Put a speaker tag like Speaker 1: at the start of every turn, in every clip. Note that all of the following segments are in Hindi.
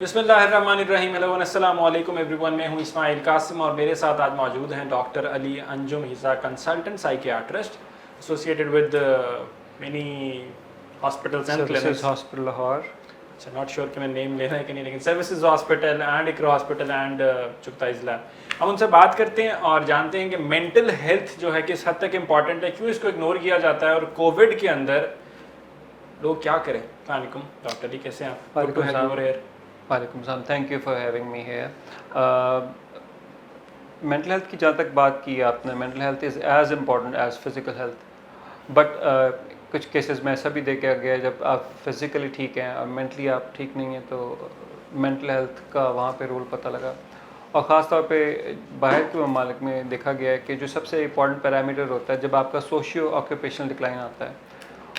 Speaker 1: बिस्मिल्लाहिर्रहमानिर्रहीम। हेलो अस्सलाम वालेकुम एवरीवन। मैं हूं इस्माइल कासिम और मेरे साथ आज मौजूद हैं doctor Ali Anjum. He is a consultant psychiatrist associated with many hospitals and
Speaker 2: services
Speaker 1: clinics.
Speaker 2: Hospital Lahore.
Speaker 1: अच्छा, नॉट श्योर कि मैं नेम लेना है कि नहीं, लेकिन services hospital and Iqra hospital and चुगता इज़ला। हम उनसे बात करते हैं और जानते हैं कि मेंटल हेल्थ जो है किस हद तक इम्पॉर्टेंट है, क्यों इसको इग्नोर किया जाता है और कोविड के अंदर लोग क्या करें। अस्सलाम वालेकुम डॉक्टर जी, कैसे हैं आप? गुड टू
Speaker 2: वालेकुम
Speaker 1: हैव यू
Speaker 2: सलाम।
Speaker 1: Over here.
Speaker 2: वालेकुम सलाम, thank you for having me here. Mental health की जहाँ तक बात की आपने, mental health is as important as physical health. But कुछ केसेस में ऐसा भी देखा गया है जब आप फिज़िकली ठीक हैं और मेंटली आप ठीक नहीं हैं तो मेंटल हेल्थ का वहाँ पे रोल पता लगा। और ख़ास तौर पे बाहर के ममालिक में देखा गया है कि जो सबसे इम्पॉर्टेंट पैरामीटर होता है जब आपका सोशियो ऑक्यूपेशनल डिक्लाइन आता है,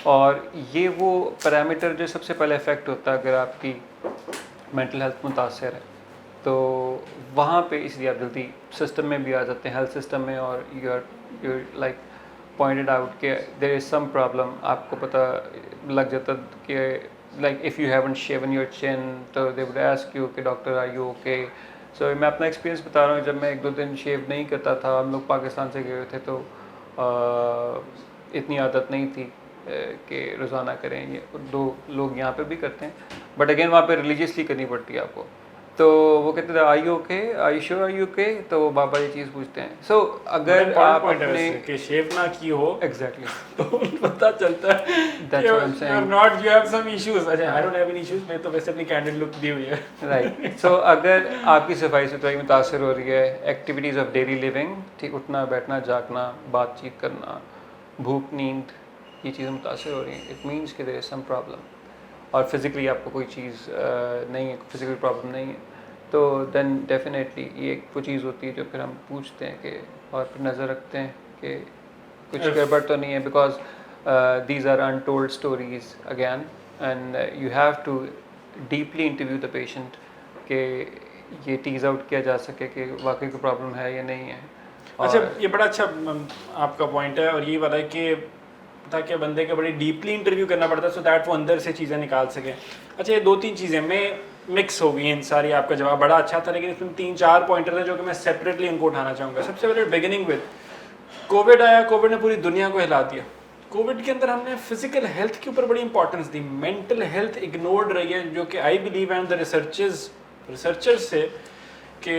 Speaker 2: और ये वो पैरामीटर जो सबसे पहले इफ़ेक्ट होता है अगर आपकी मेंटल हेल्थ मुतासर है, तो वहाँ पे इसलिए आप जल्दी सिस्टम में भी आ जाते हैं, हेल्थ सिस्टम में, और यू लाइक पॉइंटेड आउट कि देयर इज़ सम प्रॉब्लम। आपको पता लग जाता कि like if you haven't shaven your chin तो दे वुड आस्क यू कि doctor are you okay. So मैं अपना एक्सपीरियंस बता रहा हूँ, जब मैं 1-2 दिन शेव नहीं करता था, हम लोग पाकिस्तान से गए हुए थे तो इतनी आदत नहीं थी कि रोज़ाना करें। ये 2 लोग यहाँ पे भी करते हैं, बट अगेन वहाँ पे रिलीजियसली करनी पड़ती है आपको। तो वो कहते थे I you okay, I sure I you okay, तो वो बाबा ये चीज़ पूछते हैं। सो अगर आप
Speaker 1: पॉइंट है
Speaker 2: अपने
Speaker 1: वैसे कि शेव ना की हो
Speaker 2: एग्जैक्टली
Speaker 1: तो पता चलता है कि
Speaker 2: that's what I am
Speaker 1: you are
Speaker 2: saying,
Speaker 1: not, you have some issues. अच्छा, I don't have any issues, मैं तो वैसे अपनी कैंडिड लुक दी हुई है।
Speaker 2: राइट। सो अगर आपकी सफाई सुथराई मुतासर हो रही है, एक्टिविटीज़ ऑफ डेली लिविंग, ठीक, उठना बैठना जागना, बातचीत करना, भूख नींद, ये चीज़ें मुतासर हो रही हैं, इट मीन्स कि देयर इज़ सम प्रॉब्लम। और फिज़िकली आपको कोई चीज़ नहीं है, फिज़िकल प्रॉब्लम नहीं है, तो देन डेफिनेटली ये एक वो चीज़ होती है जो फिर हम पूछते हैं कि, और फिर नज़र रखते हैं कि कुछ गड़बड़ तो नहीं है, because these are untold stories again, and you have to deeply interview the patient कि ये टीज़ आउट किया जा सके कि वाकई कोई प्रॉब्लम है या नहीं है।
Speaker 1: अच्छा,
Speaker 2: और
Speaker 1: ये बड़ा अच्छा आपका पॉइंट है, और ये वाला है कि ताकि बंदे का बड़ी डीपली इंटरव्यू करना पड़ता है सो दैट वो अंदर से चीज़ें निकाल सकें। अच्छा, ये 2-3 चीज़ें में मिक्स हो गई हैं सारी। आपका जवाब बड़ा अच्छा था, लेकिन इसमें 3-4 पॉइंटर हैं जो कि मैं सेपरेटली उनको उठाना चाहूँगा। सबसे पहले बिगिनिंग विद कोविड आया, कोविड ने पूरी दुनिया को हिला दिया। कोविड के अंदर हमने फिजिकल हेल्थ के ऊपर बड़ी इंपॉर्टेंस दी, मेंटल हेल्थ इग्नोर्ड रही है, जो कि I believe and the researchers से कि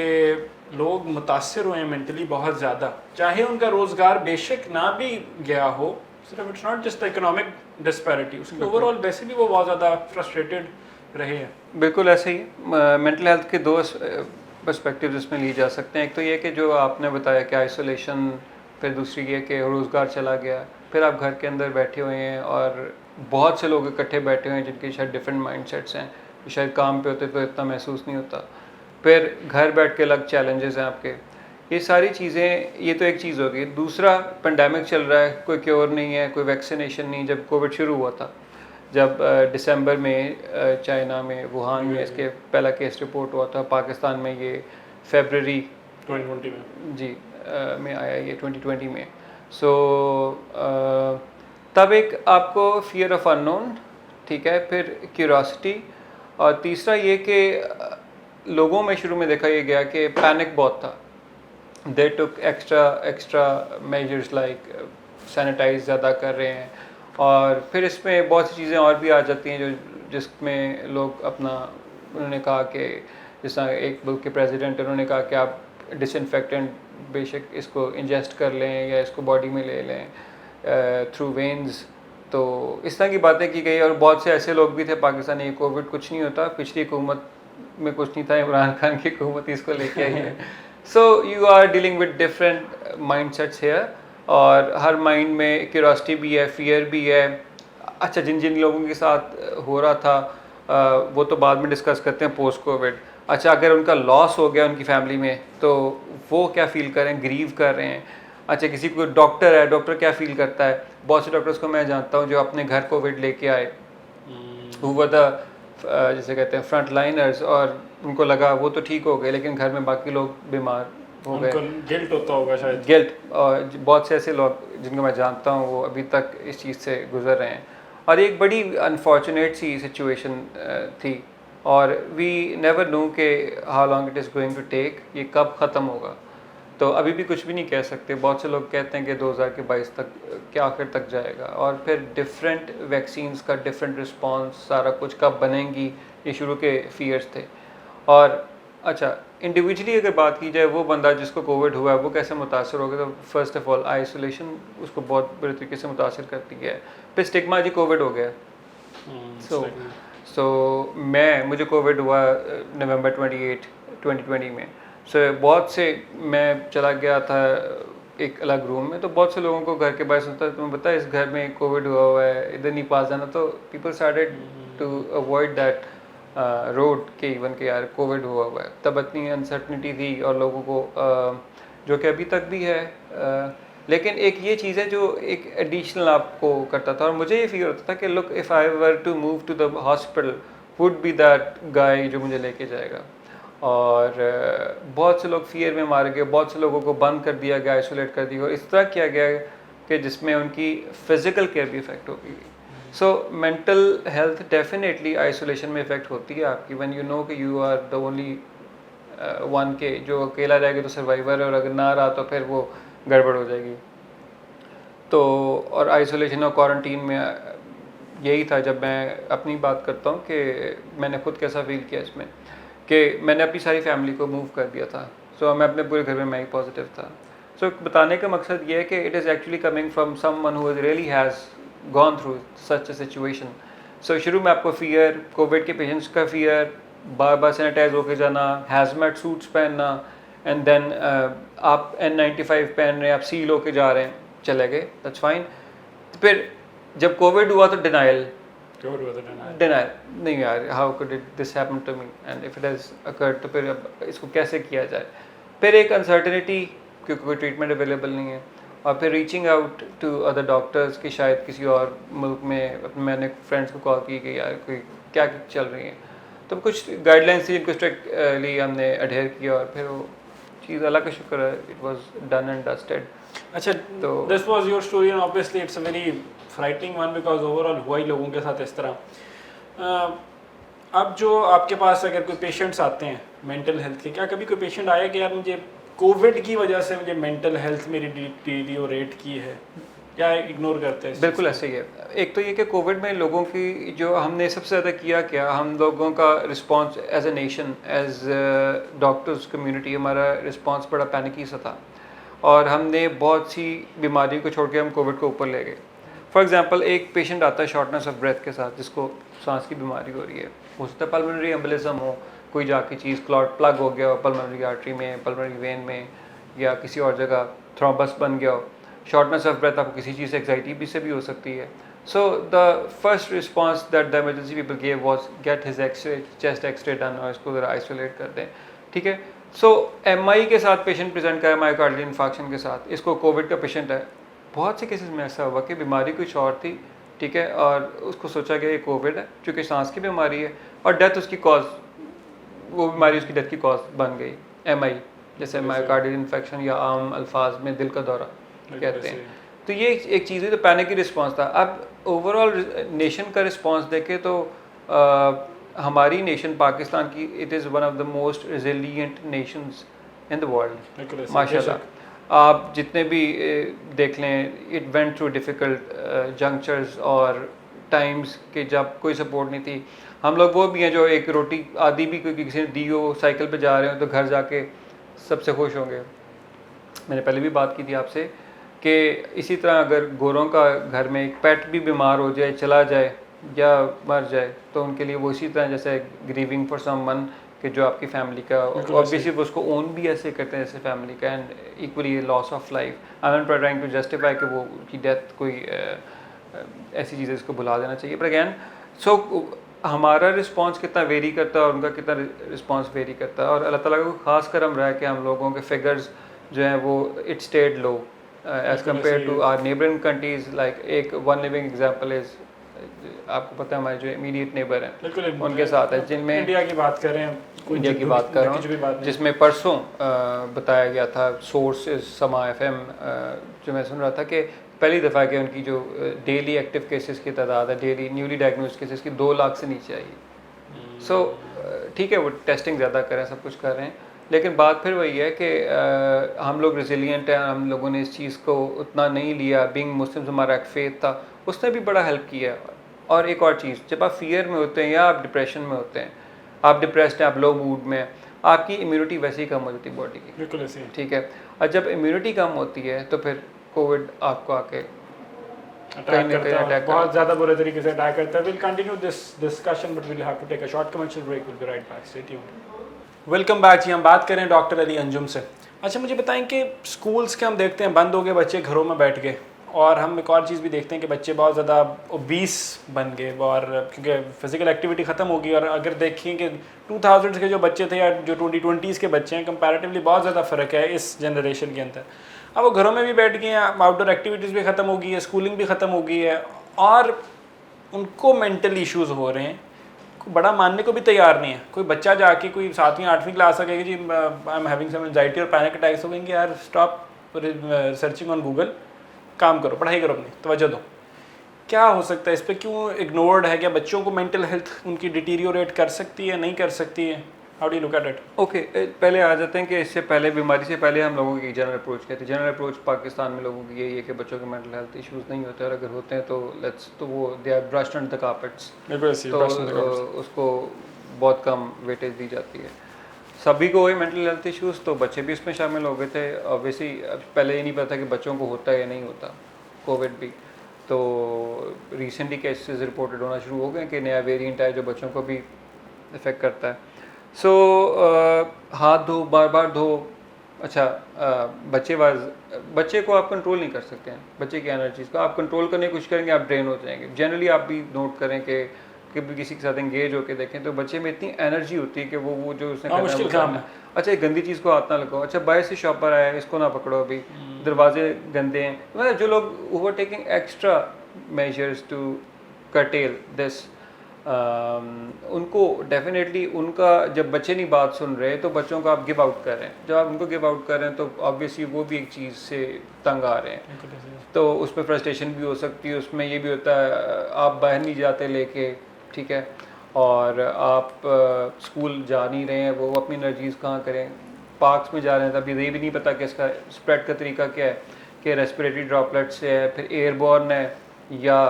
Speaker 1: लोग मुतासर हुए हैं मेंटली बहुत ज़्यादा। चाहे उनका रोज़गार बेशक ना भी गया हो, सिर्फ it's not just economic disparity, उसके ओवरऑल वैसे भी वो बहुत ज़्यादा फ्रस्ट्रेटेड रहे हैं।
Speaker 2: बिल्कुल ऐसे ही मेंटल हेल्थ के 2 पर्सपेक्टिव इसमें लिए जा सकते हैं। एक तो ये कि जो आपने बताया कि आइसोलेशन, फिर दूसरी ये कि रोज़गार चला गया, फिर आप घर के अंदर बैठे हुए हैं और बहुत से लोग इकट्ठे बैठे हुए हैं जिनके शायद डिफरेंट माइंडसेट्स हैं, शायद काम पे होते तो इतना महसूस नहीं होता, फिर घर बैठ के अलग चैलेंजेस हैं आपके। ये सारी चीज़ें, ये तो एक चीज़ होगी। दूसरा, पेंडेमिक चल रहा है, कोई क्योर नहीं है, कोई वैक्सीनेशन नहीं। जब कोविड शुरू हुआ था, जब दिसंबर में चाइना में वुहान में इसके पहला केस रिपोर्ट हुआ था, पाकिस्तान में ये फरवरी
Speaker 1: 2020 में
Speaker 2: जी में आया, ये 2020 में। सो तब एक आपको फियर ऑफ अननोन, ठीक है, फिर क्यूरोसिटी, और तीसरा ये कि लोगों में शुरू में देखा ये गया कि पैनिक बहुत था। दे टुक एक्स्ट्रा मेजर्स लाइक सैनिटाइज ज़्यादा कर रहे हैं, और फिर इसमें बहुत सी चीज़ें और भी आ जाती हैं जो जिसमें लोग अपना, उन्होंने कहा कि जिस तरह एक मुल्क के प्रेसिडेंट, उन्होंने कहा कि आप डिसइंफेक्टेंट बेशक इसको इंजेस्ट कर लें या इसको बॉडी में ले लें थ्रू वेन्स। तो इस तरह की बातें की गई, और बहुत से ऐसे लोग भी थे पाकिस्तानी, ये कोविड कुछ नहीं होता, पिछली हुकूमत में कुछ नहीं था, इमरान खान की हुकूमत इसको लेके आई है। So you are dealing with different mindsets here, और हर माइंड में क्यूरियोसिटी भी है, फियर भी है। अच्छा, जिन जिन लोगों के साथ हो रहा था वो तो बाद में डिस्कस करते हैं पोस्ट कोविड। अच्छा, अगर उनका लॉस हो गया उनकी फैमिली में तो वो क्या फ़ील कर रहे हैं, ग्रीव कर रहे हैं। अच्छा, किसी को डॉक्टर है, डॉक्टर क्या फ़ील करता है। बहुत से डॉक्टर्स को मैं जानता हूँ जो अपने घर कोविड लेके आए, वो द जैसे कहते हैं फ्रंट लाइनर्स, और उनको लगा वो तो ठीक हो गए, लेकिन घर में बाकी लोग बीमार हो गए।
Speaker 1: उनको गिल्ट होता होगा शायद।
Speaker 2: गिल्ट, और बहुत से ऐसे लोग जिनको मैं जानता हूँ वो अभी तक इस चीज़ से गुजर रहे हैं। और एक बड़ी अनफॉर्चुनेट सी सिचुएशन थी और वी नेवर नो कि how long it is going to take, ये कब ख़त्म होगा। तो अभी भी कुछ भी नहीं कह सकते। बहुत से लोग कहते हैं कि 2022 तक के आखिर तक जाएगा, और फिर डिफरेंट वैक्सीन्स का डिफरेंट रिस्पांस, सारा कुछ कब बनेंगी, ये शुरू के फियर्स थे। और अच्छा, इंडिविजुअली अगर बात की जाए, वो बंदा जिसको कोविड हुआ है वो कैसे मुतासर होगा, तो फर्स्ट ऑफ ऑल आइसोलेशन उसको बहुत बुरे तरीके से मुतासर करती है। फिर स्टिग्मा, जी कोविड हो गया। सो मुझे कोविड हुआ नवंबर 28 2020 में। बहुत से, मैं चला गया था एक अलग रूम में, तो बहुत से लोगों को घर के बाहर सुनता, तुम्हें पता है इस घर में कोविड हुआ है, इधर नहीं पास जाना। तो people started to avoid that road के इवन के यार कोविड हुआ है। तब इतनी अनसर्टनिटी थी और लोगों को जो कि अभी तक भी है। लेकिन एक ये चीज़ है जो एक एडिशनल आपको करता था, और मुझे ये फील होता था कि look, if I were to move to the hospital would be that guy जो मुझे लेके जाएगा। और बहुत से लोग फियर में मारे गए, बहुत से लोगों को बंद कर दिया गया, आइसोलेट कर दिया, और इस तरह किया गया कि जिसमें उनकी फ़िज़िकल केयर भी इफ़ेक्ट हो गई। So mental health definitely isolation में इफ़ेक्ट होती है आपकी, व्हेन यू नो कि you are the only one के जो अकेला रहेगा तो सर्वाइवर है, और अगर ना रहा तो फिर वो गड़बड़ हो जाएगी। तो और आइसोलेशन और क्वारंटीन में यही था। जब मैं अपनी बात करता हूँ कि मैंने खुद कैसा फील किया इसमें, कि मैंने अपनी सारी फैमिली को मूव कर दिया था। सो मैं अपने पूरे घर में मैं ही पॉजिटिव था। सो बताने का मकसद ये है कि it is actually coming from someone who really has gone through such a situation. So शुरू में आपको फियर, कोविड के पेशेंट्स का फियर, बार बार सैनिटाइज होके जाना, हैजमेट सूट्स पहनना, एंड देन आप N95 पहन रहे हैं, आप सील होके जा रहे हैं, चले गए, दैट्स फाइन। फिर जब कोविड हुआ तो डिनाइल नहीं यार, how could it this happen to me, and if it has occurred, तो फिर अब इसको कैसे किया जाए। फिर एक अनसर्टेनिटी, क्योंकि कोई ट्रीटमेंट अवेलेबल नहीं है, और फिर reaching out to other doctors कि शायद किसी और मुल्क में। मैंने फ्रेंड्स को कॉल की कि यार कोई क्या चल रही है, तो कुछ गाइडलाइंस थी जिनको स्ट्रिक्टली हमने अडेयर किया, और फिर वो चीज़, अल्लाह का शुक्र है, it was done and dusted.
Speaker 1: अच्छा, तो this was your story, and obviously it's a very frightening one, because overall हुआ ही लोगों के साथ इस तरह। अब जो आपके पास अगर कोई पेशेंट्स आते हैं मेंटल हेल्थ के, क्या कभी कोई पेशेंट आया कि यार मुझे कोविड की वजह से मुझे मेंटल हेल्थ मेरी डिटीरियोरेट की है, क्या इग्नोर करते हैं?
Speaker 2: बिल्कुल ऐसे ही है। एक तो ये कि कोविड में लोगों की जो हमने सबसे ज़्यादा किया क्या, हम लोगों का response as a nation, as doctors community, हमारा रिस्पांस बड़ा पैनिकी सा था, और हमने बहुत सी बीमारियों को छोड़ के हम कोविड को ऊपर ले गए। फॉर एग्जांपल, एक पेशेंट आता है शॉर्टनेस ऑफ ब्रेथ के साथ, जिसको सांस की बीमारी हो रही है, हो सकता है पल्मोनरी एम्बोलिज्म हो, कोई जाके चीज़ क्लॉट प्लग हो गया हो पल्मोनरी आर्टरी में, पल्मोनरी वेन में, या किसी और जगह थ्रोम्बस बन गया हो। शॉर्टनेस ऑफ ब्रेथ आपको किसी चीज़ से, एग्जाइटी भी से भी हो सकती है। So the first response that the emergency people gave was get his X-ray, chest X-ray done, और इसको ज़रा आइसोलेट कर दें, ठीक है। सो MI के साथ पेशेंट प्रेजेंट करा, मायोकार्डियल इन्फार्क्शन के साथ, इसको कोविड का पेशेंट है। बहुत से केसेस में ऐसा हुआ कि बीमारी कुछ और थी, ठीक है, और उसको सोचा गया ये कोविड है, चूँकि सांस की बीमारी है, और डेथ उसकी कॉज, वो बीमारी उसकी डेथ की कॉज बन गई, MI, जैसे मायोकार्डियल इन्फेक्शन, या आम अल्फाज में दिल का दौरा कहते हैं। तो ये एक चीज़ है, तो पैनिक की रिस्पांस था। अब ओवरऑल नेशन का रिस्पांस देखें तो हमारी नेशन पाकिस्तान की, it is one of the most resilient Nations in the world, माशाल्लाह। आप जितने भी देख लें, इट वेंट थ्रू डिफ़िकल्ट जंक्चर्स और टाइम्स के जब कोई सपोर्ट नहीं थी। हम लोग वो भी हैं जो एक रोटी आदि भी कोई किसी ने दी हो, साइकिल पे जा रहे हो, तो घर जाके सबसे खुश होंगे। मैंने पहले भी बात की थी आपसे कि इसी तरह अगर गोरों का घर में एक पेट भी बीमार हो जाए, चला जाए या मर जाए, तो उनके लिए वो इसी तरह जैसे ग्रीविंग फॉर समवन कि जो आपकी फैमिली का, ऑब्वियसली उसको ओन भी ऐसे करते हैं जैसे फैमिली का, and equally loss of life. I am not trying to justify कि वो की डेथ कोई ऐसी चीज़ें इसको भुला देना चाहिए, पर अगैन हमारा रिस्पांस कितना वेरी करता है और उनका कितना रिस्पांस वेरी करता है, और अल्लाह ताला को खास करम रहा है कि हम लोगों के फिगर्स जो हैं वो it stayed low as compare to our neighbouring countries. Like एक वन लिविंग एग्जांपल इज, आपको पता है हमारे जो इमीडिएट नेबर हैं उनके साथ है, जिनमें
Speaker 1: इंडिया की बात कर रहे हैं,
Speaker 2: इंडिया की बात कर रहा हूँ, जिसमें परसों बताया गया था, सोर्स समा FM, जो मैं सुन रहा था कि पहली दफ़ा कि उनकी जो डेली एक्टिव केसेस की तादाद है, डेली न्यूली डायग्नोज केसेस की 2 लाख से नीचे आई। सो ठीक है वो टेस्टिंग ज़्यादा करें, सब कुछ कर रहे हैं, लेकिन बात फिर वही है कि हम लोग रेजिलिएंट हैं, हम लोगों ने इस चीज़ को उतना नहीं लिया। बीइंग मुस्लिम्स हमारा एक फेथ था, उसने भी बड़ा हेल्प किया। और एक और चीज़, जब आप फियर में होते हैं या आप डिप्रेशन में होते हैं, आप डिप्रेस्ड हैं, आप लो मूड में हैं, आपकी इम्यूनिटी वैसे ही कम हो जाती है बॉडी की,
Speaker 1: बिल्कुल ऐसे ही।
Speaker 2: ठीक है। और जब इम्यूनिटी कम होती है तो फिर कोविड आपको आके
Speaker 1: अटैक
Speaker 2: ना
Speaker 1: करता है,
Speaker 2: attack
Speaker 1: बहुत ज़्यादा बुरे तरीके से अटैक करता है। Will continue this discussion but will have to take a short commercial break, will be right back, stay tuned. Welcome back जी, हम बात करें डॉक्टर अली अंजुम से। अच्छा मुझे बताएं कि स्कूल्स के हम देखते हैं बंद हो गए, बच्चे घरों में बैठ गए, और हम एक और चीज़ भी देखते हैं कि बच्चे बहुत ज़्यादा ओबीस बन गए, और क्योंकि फिजिकल एक्टिविटी ख़त्म हो गई। और अगर देखें कि 2000s के जो बच्चे थे या जो 2020s के बच्चे हैं, कंपैरेटिवली बहुत ज़्यादा फ़र्क है इस जनरेशन के अंदर। अब वो घरों में भी बैठ गए हैं, आउटडोर एक्टिविटीज़ भी ख़त्म हो गई है, स्कूलिंग भी ख़त्म हो गई है, और उनको मेंटल इश्यूज़ हो रहे हैं। कोई बड़ा मानने को भी तैयार नहीं है। कोई बच्चा जाके कोई 7वीं 8वीं क्लास आ गया जी I am having some anxiety और पैनिक अटैक्स, हो गए कि यार स्टॉप सर्चिंग ऑन गूगल, काम करो, पढ़ाई करो, अपनी तवज्जो दो। क्या हो सकता है इस पर, क्यों इग्नोर्ड है? क्या बच्चों को मेंटल हेल्थ उनकी डिटीरियोरेट कर सकती है, नहीं कर सकती है? How do you look at it?
Speaker 2: Okay, पहले आ जाते हैं कि इससे पहले, बीमारी से पहले हम लोगों की जनरल अप्रोच क्या थी। जनरल अप्रोच पाकिस्तान में लोगों की यही है कि बच्चों के मेंटल हेल्थ इश्यूज नहीं होते, और अगर होते हैं तो वो they are brushed under the carpets, तो उसको बहुत कम वेटेज दी जाती है। सभी को हुए मेंटल हेल्थ इश्यूज, तो बच्चे भी इसमें शामिल हो गए थे। ऑब्वियसली पहले ये नहीं पता कि बच्चों को होता है या नहीं होता कोविड भी, तो रिसेंटली केसेस रिपोर्टेड होना शुरू हो गए कि नया वेरिएंट आया जो बच्चों को भी इफ़ेक्ट करता है। सो हाथ धो, बार बार धो। अच्छा, बच्चे को आप कंट्रोल नहीं कर सकते हैं। बच्चे की एनर्जीज को आप कंट्रोल करने की कोशिश करेंगे, आप ड्रेन हो जाएंगे। जनरली आप भी नोट करें कि कभी किसी के साथ एंगेज होकर देखें तो बच्चे में इतनी एनर्जी होती है कि वो जो उसने करना है वो करना है। अच्छा, एक गंदी चीज़ को हाथ ना लगाओ। अच्छा, बाहर से शॉपर आया है, इसको ना पकड़ो, अभी दरवाजे गंदे हैं। मतलब जो लोग over taking extra measures to curtail this, उनको डेफिनेटली उनका, जब बच्चे नहीं बात सुन रहे तो बच्चों को आप गिव आउट कर रहे हैं। जब आप उनको गिव आउट कर रहे हैं तो ऑब्वियसली वो भी एक चीज़ से तंग आ रहे हैं, तो उस पर फ्रस्ट्रेशन भी हो सकती है। उसमें ये भी होता है आप बाहर नहीं जाते लेके, ठीक है, और आप स्कूल जा नहीं रहे हैं, वो अपनी एनर्जीज़ कहाँ करें। पार्क्स में जा रहे हैं तब ये भी नहीं पता कि इसका स्प्रेड का तरीका क्या है, कि रेस्पिरेटरी ड्रॉपलेट से है, फिर एयरबॉर्न है या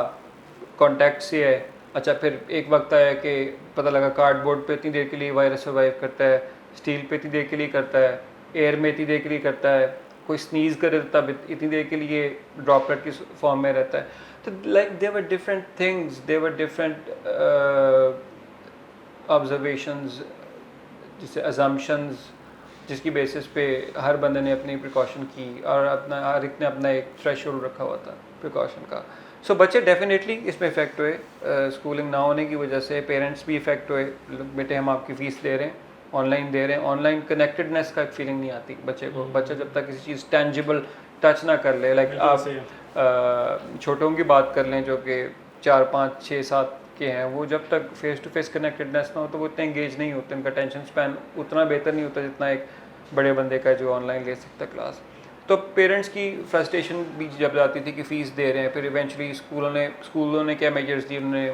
Speaker 2: कॉन्टैक्ट से है। अच्छा, फिर एक वक्त आया कि पता लगा कार्डबोर्ड पे इतनी देर के लिए वायरस सर्वाइव करता है, स्टील पे इतनी देर के लिए करता है, एयर में इतनी देर के लिए करता है, कोई स्नीज़ करे तब इतनी देर के लिए ड्रॉपलेट की फॉर्म में रहता है। तो लाइक देवर डिफरेंट थिंग्स, देवर डिफरेंट ऑब्जर्वेशंस, जिससे अजम्पशंस, जिसकी बेसिस पे हर बंदे ने अपनी प्रिकॉशन की, और हर एक ने अपना एक थ्रेशोल्ड रखा हुआ था प्रिकॉशन का। सो बच्चे डेफिनेटली इसमें इफेक्ट हुए, स्कूलिंग ना होने की वजह से पेरेंट्स भी इफेक्ट हुए। बेटे हम आपकी फ़ीस दे रहे हैं, ऑनलाइन दे रहे हैं, ऑनलाइन कनेक्टेडनेस का फीलिंग नहीं आती बच्चे को। बच्चा जब तक किसी चीज़ टेंजिबल टच ना कर ले, लाइक आप छोटों की बात कर लें जो कि 4, 5, 6, 7 के हैं, वो जब तक फेस टू फेस कनेक्टेडनेस ना हो तो वो इतने एंगेज नहीं होते, उनका टेंशन स्पैन उतना बेहतर नहीं होता जितना एक बड़े बंदे का जो ऑनलाइन ले सकता है क्लास। तो पेरेंट्स की फ्रस्ट्रेशन भी जब जाती थी कि फ़ीस दे रहे हैं, फिर इवेंचुअली स्कूलों ने क्या मेजर्स दिए, उन्होंने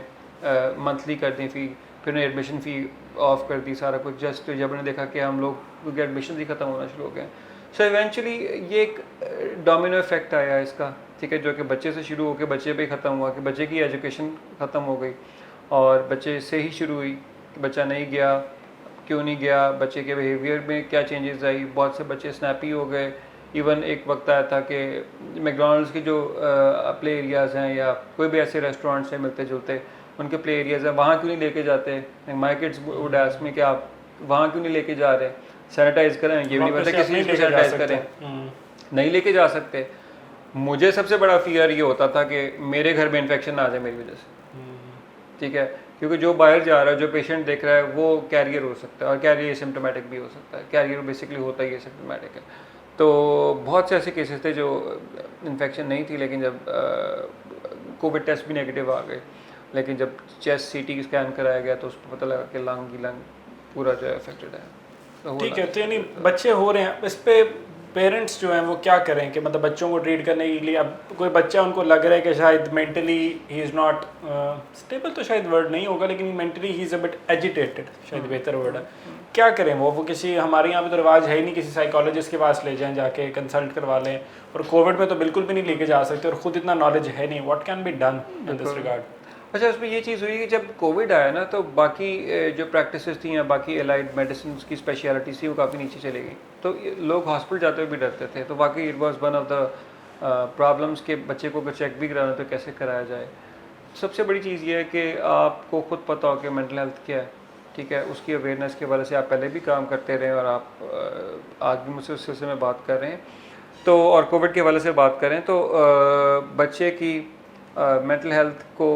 Speaker 2: मंथली कर दी फ़ी, फिर उन्हें एडमिशन फ़ी ऑफ कर दी, सारा कुछ। जस्ट जब उन्होंने देखा कि हम लोग क्योंकि एडमिशन ही ख़त्म होना शुरू हो गए। सो इवेंचुअली ये एक डोमिनो इफेक्ट आया इसका, ठीक है, जो कि बच्चे से शुरू होकर बच्चे पे ख़त्म हुआ, कि बच्चे की एजुकेशन ख़त्म हो गई और बच्चे से ही शुरू हुई कि बच्चा नहीं गया, क्यों नहीं गया, बच्चे के बिहेवियर में क्या चेंजेस आई। बहुत से बच्चे स्नैपी हो गए। इवन एक वक्त आया था कि मैकडॉनल्ड्स के जो प्ले एरियाज़ हैं या कोई भी ऐसे रेस्टोरेंट्स हैं मिलते जुलते, उनके प्ले एरियाज़ हैं, वहाँ क्यों नहीं लेके जाते। My kids would ask me कि आप वहाँ क्यों नहीं लेके जा रहे, सैनिटाइज़ करें, ये भी नहीं पता किसी चीज़ को सैनिटाइज करें, नहीं लेके जा सकते। मुझे सबसे बड़ा फियर ये होता था कि मेरे घर में इन्फेक्शन ना आ जाए मेरी वजह से, ठीक है, क्योंकि जो बाहर जा रहा है, जो पेशेंट देख रहा है, वो कैरियर हो सकता है, और कैरियर सिम्टोमेटिक भी हो सकता है। कैरियर बेसिकली होता ही है सिम्टोमेटिक है। तो बहुत से ऐसे केसेस थे जो इन्फेक्शन नहीं थी, लेकिन जब कोविड टेस्ट भी नेगेटिव आ गए, लेकिन जब चेस्ट सीटी स्कैन कराया गया तो उसको पता लगा कि लंग पूरा जो है अफेक्टेड है।
Speaker 1: ठीक है, तो यानी बच्चे हो रहे हैं। इस पर पेरेंट्स जो हैं वो क्या करें कि मतलब बच्चों को ट्रीट करने के लिए, अब कोई बच्चा उनको लग रहा है कि शायद mentally he is not stable, तो शायद वर्ड नहीं होगा, लेकिन mentally he is a bit agitated, शायद बेहतर वर्ड है, क्या करें? वो किसी, हमारे यहाँ पे तो रिवाज है ही नहीं, किसी साइकोलॉजिस्ट के पास ले जाएं, जाके कंसल्ट करवा लें, और कोविड में तो बिल्कुल भी नहीं लेके जा सकते, और ख़ुद इतना नॉलेज है नहीं, what can be done in this regard?
Speaker 2: अच्छा, उसमें ये चीज़ हुई कि जब कोविड आया ना, तो बाकी जो प्रैक्टिसेस थी या बाकी एलाइड मेडिसिन की स्पेशलिटीज़ थी वो काफ़ी नीचे चली गई, तो लोग हॉस्पिटल जाते हुए भी डरते थे। तो वाकई it was one of the problems के बच्चे को अगर चेक भी कराना तो कैसे कराया जाए। सबसे बड़ी चीज़ ये है कि आपको खुद पता हो कि मेंटल हेल्थ क्या है, ठीक है, उसकी अवेयरनेस के वजह से आप पहले भी काम करते रहे और आप आज भी मुझसे उस सिलसिले में बात कर रहे हैं, तो और कोविड के हवाले से बात करें तो बच्चे की मेंटल हेल्थ को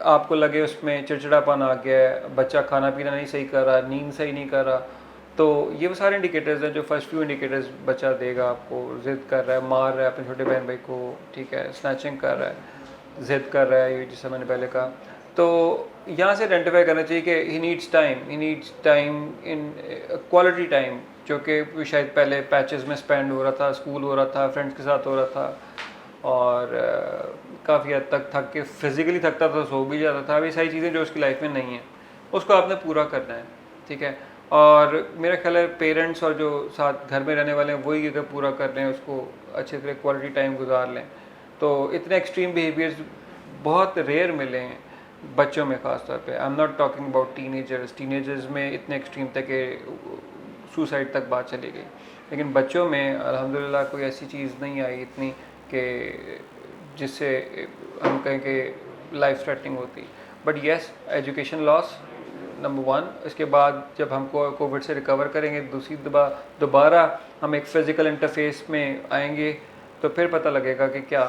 Speaker 2: आपको लगे उसमें चिड़चिड़ापन आ गया है, बच्चा खाना पीना नहीं सही कर रहा, नींद सही नहीं कर रहा, तो ये वो सारे इंडिकेटर्स हैं जो फर्स्ट फ्यू इंडिकेटर्स बच्चा देगा आपको। ज़िद कर रहा है, मार रहा है अपने छोटे बहन भाई को, ठीक है, स्नैचिंग कर रहा है, ज़िद कर रहा है, ये जैसा मैंने पहले कहा, तो यहाँ से आइडेंटिफाई करना चाहिए कि he needs time in quality time, जो कि शायद पहले पैचेस में स्पेंड हो रहा था, स्कूल हो रहा था, फ्रेंड्स के साथ हो रहा था, और काफ़ी हद तक थक के फिज़िकली थकता था, सो भी जाता था। अभी सारी चीज़ें जो उसकी लाइफ में नहीं है, उसको आपने पूरा करना है, ठीक है। और मेरा ख्याल है पेरेंट्स और जो साथ घर में रहने वाले हैं वही अगर पूरा कर रहे हैं, उसको अच्छे तरह क्वालिटी टाइम गुजार लें, तो इतने एक्सट्रीम बिहेवियर्स बहुत रेयर मिले हैं बच्चों में ख़ास तौर पे। आई am not talking about teenagers में इतने एक्सट्रीम तक के सुसाइड तक बात चली गई, लेकिन बच्चों में अल्हम्दुलिल्लाह कोई ऐसी चीज़ नहीं आई इतनी कि जिससे हम कहें कि लाइफ थ्रेटनिंग होती। But yes, education loss number 1। इसके बाद जब हमको कोविड से रिकवर करेंगे, दूसरी दोबारा हम एक फ़िज़िकल इंटरफेस में आएंगे, तो फिर पता लगेगा कि क्या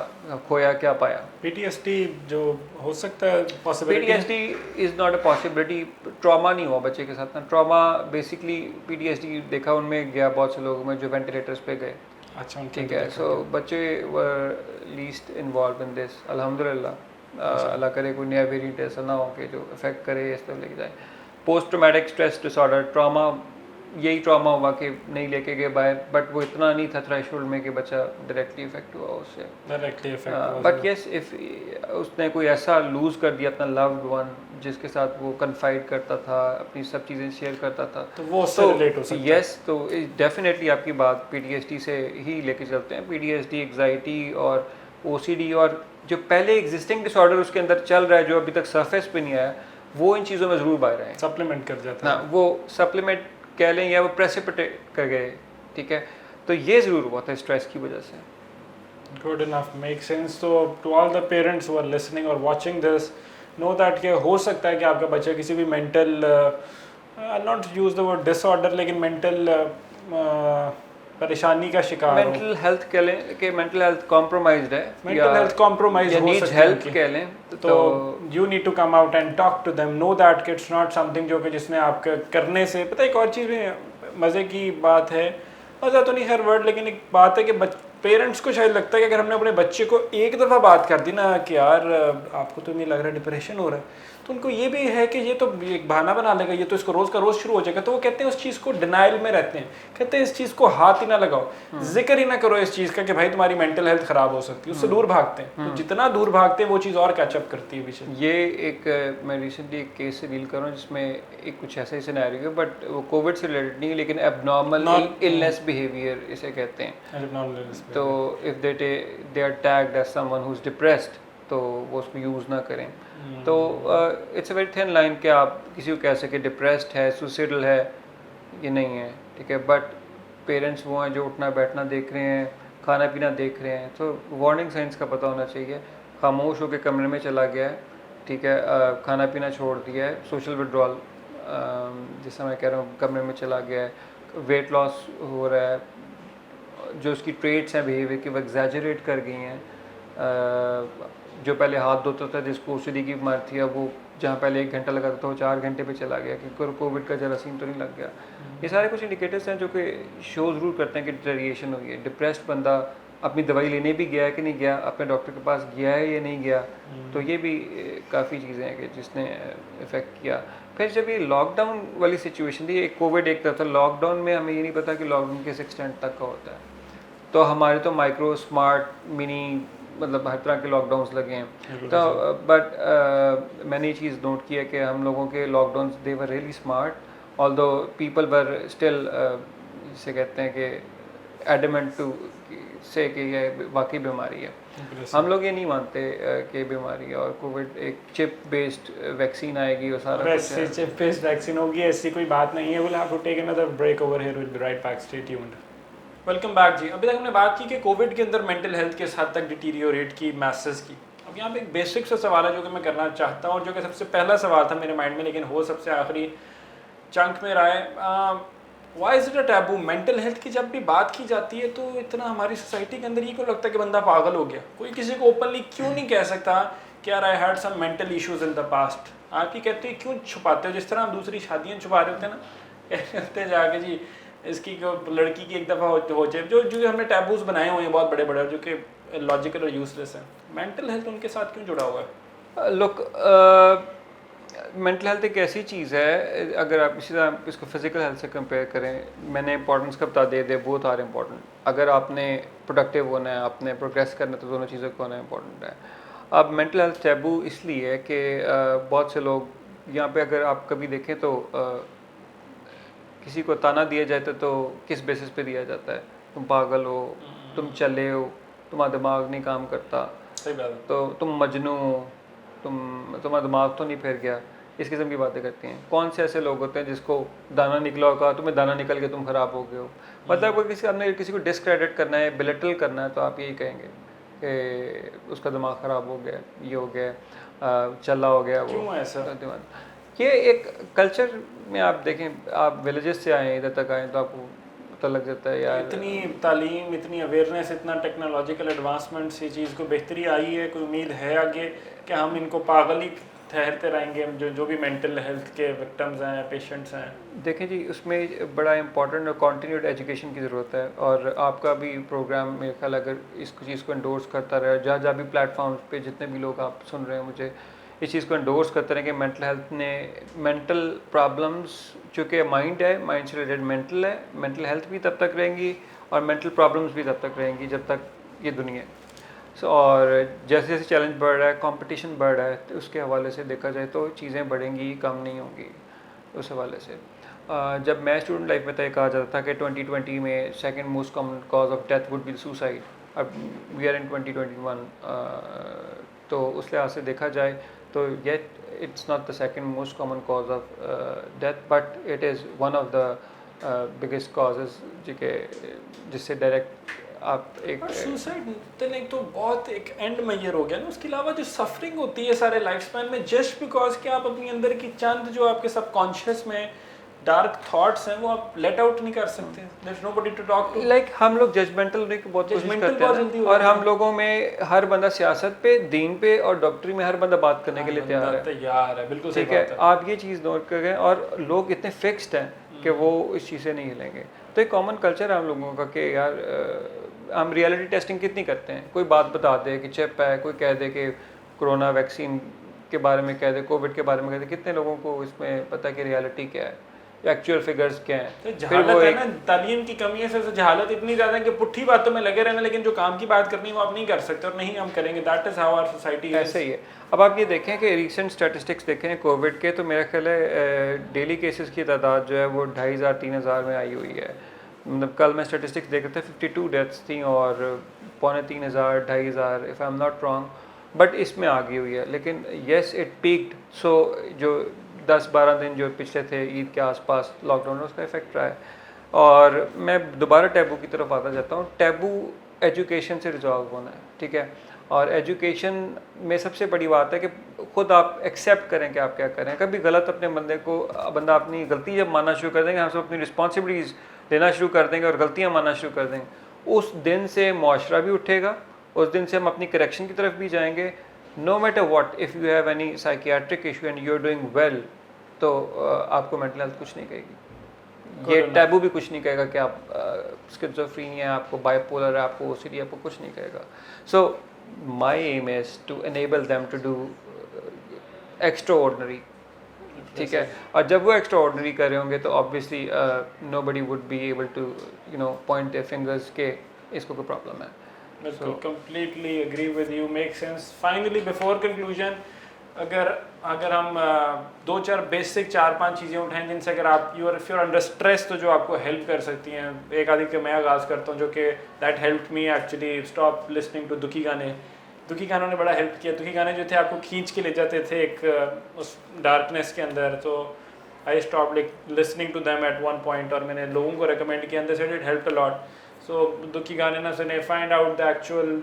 Speaker 2: खोया क्या पाया।
Speaker 1: PTSD जो हो सकता है possibility?
Speaker 2: PTSD is not a possibility. Trauma नहीं हुआ बच्चे के साथ ना। ट्रॉमा बेसिकली PTSD देखा उनमें गया बहुत से लोगों में जो वेंटिलेटर्स पे गए।
Speaker 1: अच्छा,
Speaker 2: ठीक है, सो बच्चे वर लीस्ट इन्वॉल्व इन दिस अल्हम्दुलिल्लाह। अल्लाह करे कोई नया वेरिएंट ऐसा ना हो कि जो इफेक्ट करे, इस तरह लेके जाए। Post traumatic stress disorder, trauma यही ट्रॉमा हुआ कि नहीं लेके गए बाहर, बट वो इतना नहीं था थ्रेशोल्ड में कि बच्चा डायरेक्टली इफेक्ट हुआ उससे।
Speaker 1: Directly effect
Speaker 2: but yes, if उसने कोई ऐसा लूज कर दिया अपना लव्ड वन जिसके साथ वो कन्फाइड करता था, अपनी सब चीज़ें शेयर करता था,
Speaker 1: तो वो उससे रिलेट हो सकता है।
Speaker 2: यस, तो डेफिनेटली आपकी बात PTSD से ही लेके चलते हैं। PTSD, एग्जाइटी और OCD और जो पहले एग्जिस्टिंग डिसऑर्डर उसके अंदर चल रहा है जो अभी तक सरफेस पे नहीं आया, वो इन चीज़ों में ज़रूर बाहर आए,
Speaker 1: सप्लीमेंट कर जाता है।
Speaker 2: हाँ, वो सप्लीमेंट कह लें या वो प्रेसिपिटेट कर गए, ठीक है, तो ये ज़रूर हुआ था स्ट्रेस की वजह से।
Speaker 1: Good enough, make sense. तो to all the parents who are listening और वाचिंग दिस, नो दैट कि हो सकता है कि आपका बच्चा किसी भी mental, not use the word disorder, लेकिन मेंटल परेशानी का शिकार हो।
Speaker 2: मेंटल हेल्थ कह लें कि मेंटल हेल्थ कॉम्प्रोमाइज्ड है,
Speaker 1: मेंटल हेल्थ कॉम्प्रोमाइज हो
Speaker 2: नीड्स
Speaker 1: सकती है
Speaker 2: हेल्प
Speaker 1: उनकी।
Speaker 2: कह लें,
Speaker 1: तो you need to come out and talk to them, no that कि इट्स नॉट समथिंग जो कि जिसने आपके करने से, पता है एक और चीज़ में मज़े की बात है, मज़ा तो नहीं खैर वर्ड, लेकिन एक बात है कि पेरेंट्स को शायद लगता है कि अगर हमने अपने बच्चे को एक दफ़ा बात कर दी ना कि यार आपको तो नहीं लग रहा डिप्रेशन हो रहा है, तो उनको ये भी है कि ये तो एक बहाना बना लेगा, ये तो इसको रोज़ का रोज़ शुरू हो जाएगा, तो वो कहते हैं उस चीज़ को डिनाइल में रहते हैं, कहते हैं इस चीज़ को हाथ ही ना लगाओ, जिक्र ही ना करो इस चीज़ का कि भाई तुम्हारी मेंटल हेल्थ ख़राब हो सकती है, उससे दूर भागते हैं। तो जितना दूर भागते हैं वो चीज़ और कैचअप करती है पीछे।
Speaker 2: ये एक मैं रिसेंटली एक केस से डील कर रहा हूँ जिसमें एक कुछ ऐसा ही सिनेरियो है, बट वो कोविड से रिलेटेड नहीं है, लेकिन एबनॉर्मल इलनेस बिहेवियर इसे कहते हैं। तो if they are tagged as someone who is depressed, तो वो उसको यूज़ ना करें। तो it's a very thin line कि आप किसी को कह सके डिप्रेस्ड है, सुसाइडल है, ये नहीं है, ठीक है, बट पेरेंट्स वो हैं जो उठना बैठना देख रहे हैं, खाना पीना देख रहे हैं, तो वार्निंग साइंस का पता होना चाहिए। खामोश होकर कमरे में चला गया है, ठीक है, खाना पीना छोड़ दिया है, सोशल विड्रॉल, जैसा मैं कह रहा हूँ, कमरे में चला गया है, वेट लॉस हो रहा है, जो उसकी ट्रेट्स हैं बिहेवियर की वो एग्जैजरेट कर गई हैं, जो पहले हाथ धोता था जिसको OCD की बीमारी थी, अब वो जहाँ पहले 1 घंटा लगाता था वो 4 घंटे पे चला गया क्योंकि कोविड का जरासीम तो नहीं लग गया। ये सारे कुछ इंडिकेटर्स हैं जो कि शो ज़रूर करते हैं कि डिटेरिएशन हुई है। डिप्रेस्ड बंदा अपनी दवाई लेने भी गया है कि नहीं गया, अपने डॉक्टर के पास गया है या नहीं गया, तो ये भी काफ़ी चीज़ें हैं कि जिसने इफ़ेक्ट किया। फिर जब ये लॉकडाउन वाली सिचुएशन थी, एक कोविड एक तरफ था, लॉकडाउन में हमें ये नहीं पता कि लॉकडाउन किस एक्सटेंट तक का होता है। तो हमारे तो माइक्रो स्मार्ट मिनी मतलब हर तरह के लॉकडाउन्स लगे हैं। तो बट मैंने ये चीज़ नोट की है कि हम लोगों के lockdowns they were really smart, although people were still जिसे कहते हैं कि एडमेंट टू से कि ये वाकई बीमारी है। हम लोग ये नहीं मानते कि बीमारी है, और कोविड एक चिप बेस्ड वैक्सीन आएगी और सारा कुछ है।
Speaker 1: चिप बेस्ड वैक्सीन होगी, ऐसी कोई बात नहीं है। Will have to take another break over here, will be right back, stay tuned. Welcome back जी। अभी तक हमने बात की कि कोविड के अंदर मेंटल हेल्थ किस हद तक डिटीरियोरेट की, मैसेज की। अब यहाँ पे एक बेसिक सा सवाल है जो कि मैं करना चाहता हूँ, और जो कि सबसे पहला सवाल था मेरे माइंड में, लेकिन हो सबसे आखिरी चंक में रहा है। Why is it a taboo? Mental health की जब भी बात की जाती है तो इतना हमारी सोसाइटी के अंदर ये क्यों लगता है कि बंदा पागल हो गया? कोई किसी को ओपनली क्यों नहीं कह सकता कि यार I had some mental issues in the past? आप ही कहते हैं क्यों छुपाते हो, जिस तरह हम दूसरी शादियाँ छुपा रहे होते हैं ना, कहते जाके जी इसकी लड़की की एक दफ़ा हो जाए, जो हमने टैबूज बनाए हुए हैं बहुत बड़े बड़े, जो कि लॉजिकल और यूजलेस हैं। मेंटल हेल्थ उनके साथ क्यों जुड़ा हुआ है?
Speaker 2: लुक, मेंटल हेल्थ एक ऐसी चीज़ है, अगर आप इसी तरह इसको फिजिकल हेल्थ से कंपेयर करें, मैंने इंपॉर्टेंस कब बता दे बोथ आर इम्पॉर्टेंट। अगर आपने प्रोडक्टिव होना है, आपने प्रोग्रेस करना है, तो दोनों चीज़ों को होना इम्पॉर्टेंट है। अब मेंटल हेल्थ टैबू इसलिए है कि बहुत से लोग यहाँ पे, अगर आप कभी देखें तो किसी को ताना दिया जाता है तो किस बेसिस पे दिया जाता है? तुम पागल हो, तुम चले हो, तुम्हारा दिमाग नहीं काम करता,
Speaker 1: सही बात है।
Speaker 2: तो तुम मजनू हो, तुम्हारा दिमाग तो नहीं फिर गया, इस किस्म की बातें करती हैं। कौन से ऐसे लोग होते हैं जिसको दाना निकला होगा, तुम्हें दाना निकल गया, तुम खराब हो गए हो? मतलब अगर आपने किसी को डिस्क्रेडिट करना है, बिलिटल करना है, तो आप यही कहेंगे कि उसका दिमाग ख़राब हो गया, ये हो गया, चला हो गया वो।
Speaker 1: क्यों ऐसा?
Speaker 2: ये एक कल्चर में आप देखें, आप विलेजेस से आए, इधर तक आए, तो आपको पता लग जाता है यार,
Speaker 1: इतनी तालीम, इतनी अवेयरनेस, इतना टेक्नोलॉजिकल एडवांसमेंट से चीज़ को बेहतरी आई है, कोई उम्मीद है आगे कि हम इनको पागल ही ठहरते रहेंगे, जो भी मेंटल हेल्थ के विक्टिम्स हैं, पेशेंट्स हैं?
Speaker 2: देखें जी, उसमें बड़ा इंपॉर्टेंट और कॉन्टीन्यूड एजुकेशन की ज़रूरत है। और आपका भी प्रोग्राम मेरे ख्याल अगर इस चीज़ को इंडोर्स करता रहे, जहाँ जहाँ भी प्लेटफॉर्म्स पे जितने भी लोग आप सुन रहे हैं मुझे, इस चीज़ को इंडोर्स करते रहें कि मेंटल हेल्थ ने मेंटल प्रॉब्लम्स, चूँकि माइंड है, माइंड से रिलेटेड मेंटल है, मेंटल हेल्थ भी तब तक रहेंगी और मेंटल प्रॉब्लम्स भी तब तक रहेंगी जब तक ये दुनिया है। और जैसे जैसे चैलेंज बढ़ रहा है, कंपटीशन बढ़ रहा है, तो उसके हवाले से देखा जाए तो चीज़ें बढ़ेंगी, कम नहीं होंगी उस हवाले से। जब मैं स्टूडेंट लाइफ में तय कहा जाता था कि 2020 में second most common cause of death would be suicide, अब वी आर इन 2021, तो उस लिहाज से देखा जाए तो yet it's not the second most common cause of death, but it is one of the biggest causes जिससे डायरेक्ट आप एक
Speaker 1: सुसाइड एक तो बहुत एक एंड मेजर हो गया ना, उसके अलावा जो सफरिंग होती है सारे लाइफ स्पैन में, जस्ट बिकॉज कि आप अपनी अंदर की चंद जो आपके सबकॉन्शियस में डार्क थॉट्स हैं वो आप लेट आउट नहीं कर सकते। There is nobody to talk to.
Speaker 2: Like हम लोग जजमेंटल होने की बहुत कोशिश करते हैं, और हम लोगों में हर बंदा सियासत पे, दीन पे और डॉक्टरी में हर बंदा बात करने के लिए
Speaker 1: तैयार है। बिल्कुल
Speaker 2: ठीक है, आप ये चीज़ नोट करें। और लोग इतने फिक्स्ड हैं कि वो इस चीज़ से नहीं हिलेंगे। तो एक कॉमन कल्चर है हम लोगों का कि यार हम रियलिटी टेस्टिंग कितनी करते हैं। कोई बात बता दे कि चिप है, कोई कह दे कि कोरोना वैक्सीन के बारे में कह दे, कोविड के बारे में कह दे, कितने लोगों को इसमें पता है कि रियलिटी क्या है, एक्चुअल फिगर्स क्या हैं?
Speaker 1: तो जहालत है ना, तालीम की कमी है, सबसे जहालत इतनी ज़्यादा है कि पुट्ठी बातों में लगे रहना, लेकिन जो काम की बात करनी है वो आप नहीं कर सकते और नहीं हम करेंगे। That is how our society
Speaker 2: ऐसे ही है। अब आप ये देखें कि रीसेंट स्टैटिस्टिक्स देखें कोविड के, तो मेरा ख्याल है डेली केसेस की तादाद जो है वो 2500-3000 में आई हुई है। मतलब कल मैं स्टैटिस्टिक्स देख रहा था, 52 डेथ्स थी और 2500, 2500 if I am not wrong, but इसमें आ गई हुई है। लेकिन येस इट पीक्ड, सो जो 10-12 दिन जो पिछले थे ईद के आसपास लॉकडाउन में, उसका इफेक्ट रहा है। और मैं दोबारा टैबू की तरफ आता जाता हूँ। टैबू एजुकेशन से रिजॉल्व होना है, ठीक है। और एजुकेशन में सबसे बड़ी बात है कि खुद आप एक्सेप्ट करें कि आप क्या करें। कभी गलत अपने बंदा अपनी गलती जब मानना शुरू कर देंगे, हम सब अपनी रिस्पॉन्सिबिलिटीज़ लेना शुरू कर देंगे और गलतियाँ मानना शुरू कर देंगे, उस दिन से मुआशरा भी उठेगा, उस दिन से हम अपनी करेक्शन की तरफ भी जाएंगे। No matter what, if you have any psychiatric issue and you are doing well, तो आपको मेंटल हेल्थ कुछ नहीं कहेगी। ये टैबू भी कुछ नहीं कहेगा कि आप स्किज़ोफ्रेनिया है, आपको बाइपोलर है, आपको ओसीडी, आपको कुछ नहीं कहेगा। So my aim is to enable them to do extraordinary, ठीक है। और जब वो एक्स्ट्रा ऑर्डिनरी कर रहे होंगे तो obviously nobody would be able two point their fingers के इसको कोई प्रॉब्लम है।
Speaker 1: बिल्कुल, completely agree with you, makes sense. Finally, before conclusion, अगर हम दो चार बेसिक 4-5 चीज़ें उठाएं जिनसे अगर आप if you're under stress तो जो आपको हेल्प कर सकती हैं, एक आदि के मैं आगाज़ करता हूँ जो कि that help me actually stop listening to दुखी गाने। दुखी गानों ने बड़ा हेल्प किया। दुखी गाने जो थे आपको खींच के ले जाते थे एक उस डार्कनेस के अंदर, तो I stop like listening to them at one point, और मैंने लोगों को रिकमेंड किया, and they said it helped a lot. So दुखी गाने ना सुने, find out the actual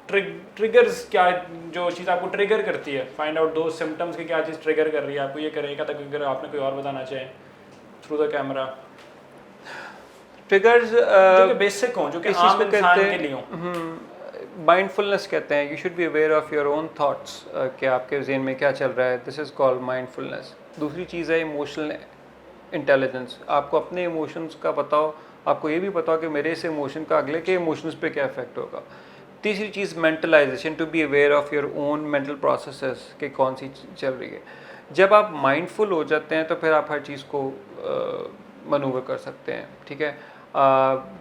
Speaker 1: triggers, क्या जो चीज़ आपको ट्रिगर करती है, फाइंड आउट दो सिम्टम्स की क्या चीज़ ट्रिगर कर रही है आपको, ये करेगा तक अगर आपने कोई और बताना चाहे थ्रू द कैमरा।
Speaker 2: ट्रिगर्स
Speaker 1: जो कि बेसिक हों, जो कि आम इंसान के लिए हों।
Speaker 2: माइंडफुलनेस कहते हैं, you should be aware of your own thoughts, कि आपके जहन में क्या चल रहा है, दिस इज़ कॉल्ड माइंडफुलनेस। दूसरी चीज़ है इमोशनल इंटेलिजेंस, आपको अपने इमोशंस का पता हो, आपको ये भी पता हो कि मेरे इस इमोशन का अगले के इमोशंस पे क्या इफेक्ट होगा। तीसरी चीज़ mentalization, to be aware of your own mental processes कि कौन सी चल रही है। जब आप माइंडफुल हो जाते हैं तो फिर आप हर चीज़ को मनूवर कर सकते हैं, ठीक है।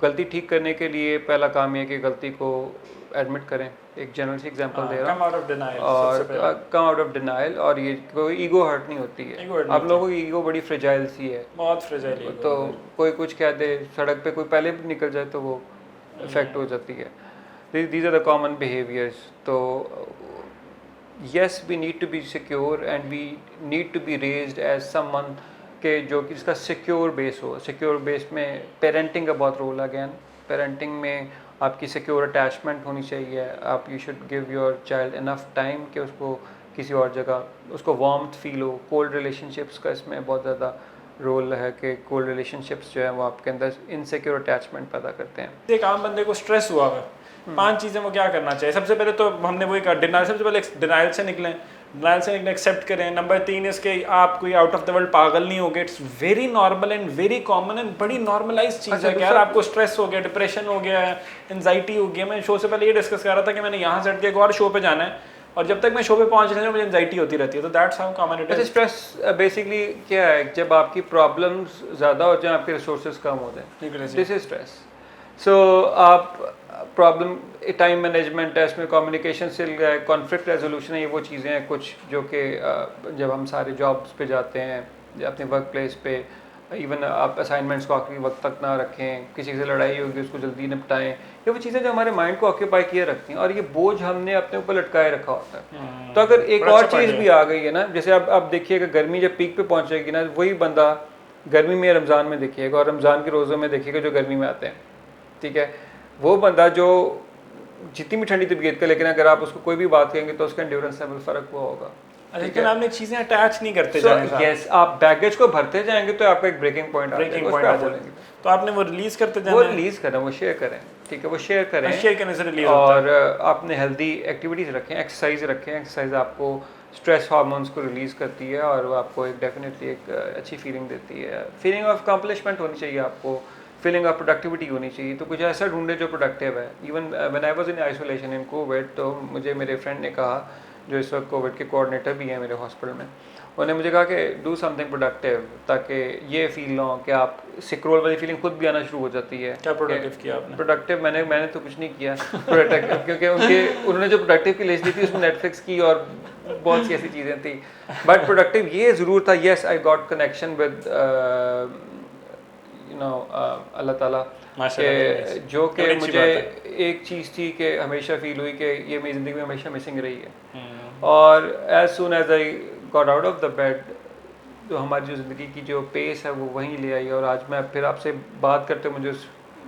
Speaker 2: गलती ठीक करने के लिए पहला काम ये कि गलती को एडमिट करें। एक जनरल सी एग्जांपल दे रहा हूँ,
Speaker 1: कम आउट ऑफ डिनायल,
Speaker 2: और कम आउट ऑफ डिनाइल, और ये कोई ईगो हर्ट नहीं होती है। आप लोगों की ईगो बड़ी फ्रेजाइल सी है,
Speaker 1: बहुत फ्रेजाइल है,
Speaker 2: तो कोई कुछ कह दे, सड़क पे कोई पहले भी निकल जाए तो वो इफेक्ट हो जाती है। These are the common behaviors. तो yes, we need to be secure and we need to be raised as someone के जो कि इसका सिक्योर बेस हो। सिक्योर बेस में पेरेंटिंग का बहुत रोल है। अगेन पेरेंटिंग में आपकी सिक्योर अटैचमेंट होनी चाहिए। आप you should give your child enough time कि उसको किसी और जगह उसको वार्मथ फील हो। कोल्ड रिलेशनशिप्स का इसमें बहुत ज़्यादा रोल है कि कोल्ड रिलेशनशिप्स जो है वो आपके अंदर इनसिक्योर अटैचमेंट पैदा करते हैं।
Speaker 1: एक आम बंदे को स्ट्रेस हुआ है, 5 चीज़ें वो क्या करना चाहिए? सबसे पहले तो हमने वही कहा, डिनाइल, सबसे पहले डिनाइल से निकलें, डिनाइल से निकलें, एक्सेप्ट करें। नंबर 3 इसके आप कोई आउट ऑफ द वर्ल्ड पागल नहीं होगे। It's very normal and very common and बड़ी नॉर्मलाइज चीज़ है कि यार आपको स्ट्रेस हो गया, डिप्रेशन हो गया, एंजाइटी हो गया। मैं शो से पहले ये डिस्कस कर रहा था कि मैंने यहाँ से हट के एक और शो पे जाना है, और जब तक मैं शो पे पहुंच रहा हूँ मुझे एंजाइटी होती रहती है। तो that's how common it is.
Speaker 2: Stress basically क्या है, जब आपकी प्रॉब्लम्स ज़्यादा हो जाए, आपके रिसोर्सेज कम हो जाए, दिस इज स्ट्रेस। सो आप प्रॉब्लम टाइम मैनेजमेंट है, इसमें कम्युनिकेशन स्किल है, कॉन्फ्लिक्ट रेजोल्यूशन है, ये वो चीज़ें हैं कुछ जो कि जब हम सारे जॉब्स पे जाते हैं, अपने वर्क प्लेस पे, इवन आप असाइनमेंट्स को आखिरी वक्त तक ना रखें, किसी से लड़ाई होगी उसको जल्दी निपटाएं, ये वो चीज़ें जो हमारे माइंड को ऑक्यूपाई किए रखती हैं, और ये बोझ हमने अपने ऊपर लटकाए रखा होता है। तो अगर एक और चीज़ भी आ गई है ना, जैसे आप देखिएगा गर्मी जब पीक पे पहुंचेगी ना, वही बंदा गर्मी में रमज़ान में देखिएगा और रमज़ान के रोज़ों में देखिएगा जो गर्मी में आते हैं, ठीक है, वो बंदा जो जितनी भी ठंडी तबीयत का, लेकिन अगर आप उसको कोई भी बात कहेंगे तो उसका एंड्योरेंस लेवल फ़र्क हुआ होगा।
Speaker 1: लेकिन आपने चीज़ें अटैच नहीं करते जाने।
Speaker 2: यस, आप बैगेज को भरते जाएंगे तो आपका एक ब्रेकिंग पॉइंट आ जाएगा,
Speaker 1: तो आपने वो रिलीज करते जाना,
Speaker 2: वो रिलीज करें, वो शेयर करें, ठीक है, वो शेयर करें,
Speaker 1: शेयर करने से रिलीज
Speaker 2: और आपने हेल्दी एक्टिविटीज़ रखें, एक्सरसाइज रखें। एक्सरसाइज आपको स्ट्रेस हार्मोन्स को रिलीज़ करती है और वो आपको एक डेफिनेटली एक अच्छी फीलिंग देती है। फीलिंग ऑफ अकम्पलिशमेंट होनी चाहिए आपको, फीलिंग ऑफ प्रोडक्टिविटी होनी चाहिए। तो कुछ ऐसा ढूंढे जो प्रोडक्टिव है। Even when I was in isolation in Covid, तो मुझे मेरे फ्रेंड ने कहा, जो इस वक्त कोविड के कोऑर्डिनेटर भी हैं मेरे हॉस्पिटल में, उन्होंने मुझे कहा कि डू समथिंग प्रोडक्टिव, ताकि ये फील ना हो कि आप सिक्रोल वाली फीलिंग खुद भी आना शुरू हो जाती है।
Speaker 1: क्या प्रोडक्टिव किया आपने?
Speaker 2: प्रोडक्टिव मैंने तो कुछ नहीं किया प्रोडक्टिव, क्योंकि उन्होंने जो प्रोडक्टिव की लिस्ट दी थी उसमें नेटफ्लिक्स की और बहुत सी ऐसी चीज़ें थी। बट प्रोडक्टिव ये ज़रूर था, yes I got connection with Allah Taala, जो कि मुझे एक चीज़ थी कि हमेशा फील हुई कि ये मेरी ज़िंदगी में हमेशा मिसिंग रही है। और as soon as I got out of the bed, तो हमारी जो ज़िंदगी की जो पेस है वो वहीं ले आई, और आज मैं फिर आपसे बात करते हुए मुझे उस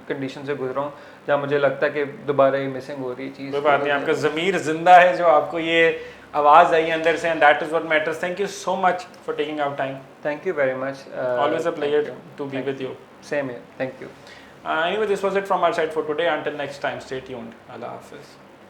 Speaker 2: कंडीशन से गुजरा हूँ जहाँ मुझे लगता है कि दोबारा ये मिसिंग हो रही चीज़।
Speaker 1: कोई बात नहीं, आपका ज़मीर जिंदा है जो आपको ये आवाज़ आई अंदर से, and that is what matters. Thank you so much for taking out time.
Speaker 2: Thank you very much,
Speaker 1: always a pleasure to be with you.
Speaker 2: Same here, thank you.
Speaker 1: Anyway, this was it from our side for today. Until next time, stay tuned. Allah Hafiz.